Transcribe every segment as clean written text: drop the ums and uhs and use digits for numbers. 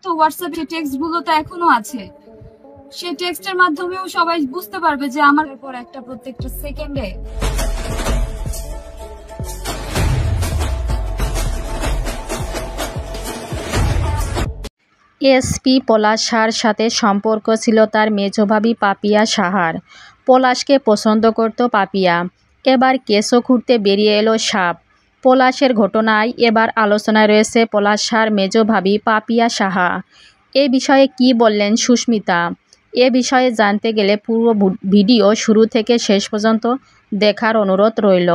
তো হোয়াটসঅ্যাপে টেক্সটগুলো তো এখনো আছে, সেই টেক্সটের মাধ্যমেও সবাই বুঝতে পারবে যে আমার পর একটা প্রত্যেকটা সেকেন্ডে। এসপি পলাশ শাহর সাথে সম্পর্ক ছিল তার মেজো ভাবি পাপিয়া শাহার। পলাশকে পছন্দ করত পাপিয়া। এবার কেসও খুঁড়তে বেরিয়ে এলো সাপ। পলাশের ঘটনায় এবার আলোচনায় রয়েছে পলাশ শাহর মেজো ভাবি পাপিয়া সাহা। এ বিষয়ে কি বললেন সুস্মিতা? এ বিষয়ে জানতে গেলে পুরো ভিডিও শুরু থেকে শেষ পর্যন্ত দেখার অনুরোধ রইল।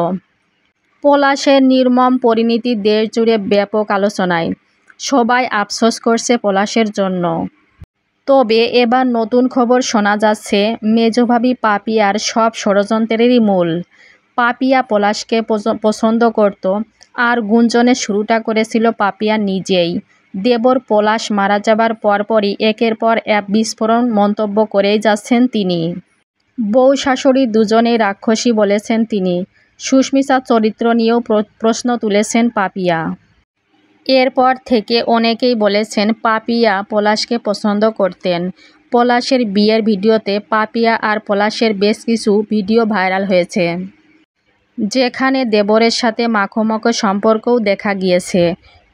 পলাশের নির্মম পরিণতি দেশ জুড়ে ব্যাপক আলোচনায়। সবাই আফসোস করছে পলাশের জন্য। তবে এবার নতুন খবর শোনা যাচ্ছে, মেজো ভাবি পাপিয়ার সব ষড়যন্ত্রেরই মূল। পাপিয়া পলাশকে পছন্দ করত, আর গুঞ্জনের শুরুটা করেছিল পাপিয়া নিজেই। দেবর পলাশ মারা যাবার পরপরই একের পর এক বিস্ফোরণ মন্তব্য করেই যাচ্ছেন তিনি। বউ শাশুড়ি দুজনেই রাক্ষসী বলেছেন তিনি। সুস্মিতার চরিত্র নিয়েও প্রশ্ন তুলেছেন পাপিয়া। এরপর থেকে অনেকেই বলেছেন পাপিয়া পলাশকে পছন্দ করতেন। পলাশের বিয়ের ভিডিওতে পাপিয়া আর পলাশের বেশ কিছু ভিডিও ভাইরাল হয়েছে, যেখানে দেবরের সাথে মাখোমাখো সম্পর্কও দেখা গিয়েছে।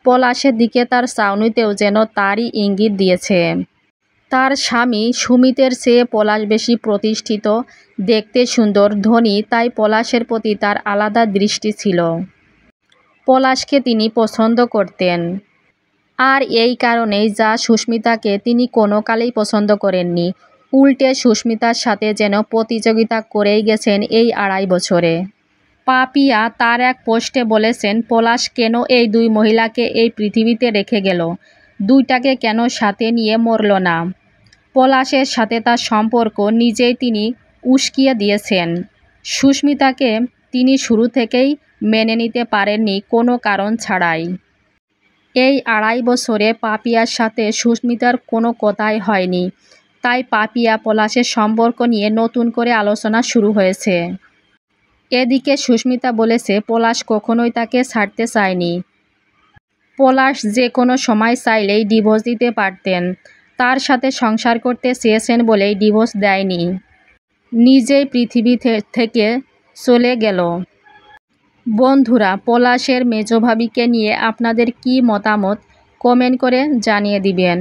পলাশের দিকে তার চাউনিতেও যেন তারই ইঙ্গিত দিয়েছে। তার স্বামী সুমিতের চেয়ে পলাশ বেশি প্রতিষ্ঠিত, দেখতে সুন্দর, ধনী, তাই পলাশের প্রতি তার আলাদা দৃষ্টি ছিল। পলাশকে তিনি পছন্দ করতেন। আর এই কারণেই যা সুস্মিতাকে তিনি কোনো কালেই পছন্দ করেননি। উল্টে সুস্মিতার সাথে যেন প্রতিযোগিতা করেই গেছেন এই 2.5 বছরে। পাপিয়া তার এক পোস্টে বলেছেন, পলাশ কেন এই দুই মহিলাকে এই পৃথিবীতে রেখে গেল, দুইটাকে কেন সাথে নিয়ে মরল না। পলাশের সাথে তার সম্পর্ক নিজেই তিনি উস্কিয়ে দিয়েছেন। সুস্মিতাকে তিনি শুরু থেকেই মেনে নিতে পারেননি কোনো কারণ ছাড়াই। এই 2.5 বছরে পাপিয়ার সাথে সুস্মিতার কোনো কথাই হয়নি, তাই পাপিয়া পলাশের সম্পর্ক নিয়ে নতুন করে আলোচনা শুরু হয়েছে। এদিকে সুস্মিতা বলেছে পলাশ কখনোই তাকে ছাড়তে চায়নি। পলাশ যে কোনো সময় চাইলেই ডিভোর্স দিতে পারতেন। তার সাথে সংসার করতে চেয়েছেন বলেই ডিভোর্স দেয়নি, নিজেই পৃথিবী থেকে চলে গেল। বন্ধুরা, পলাশের মেজো ভাবিকে নিয়ে আপনাদের কি মতামত কমেন্ট করে জানিয়ে দিবেন।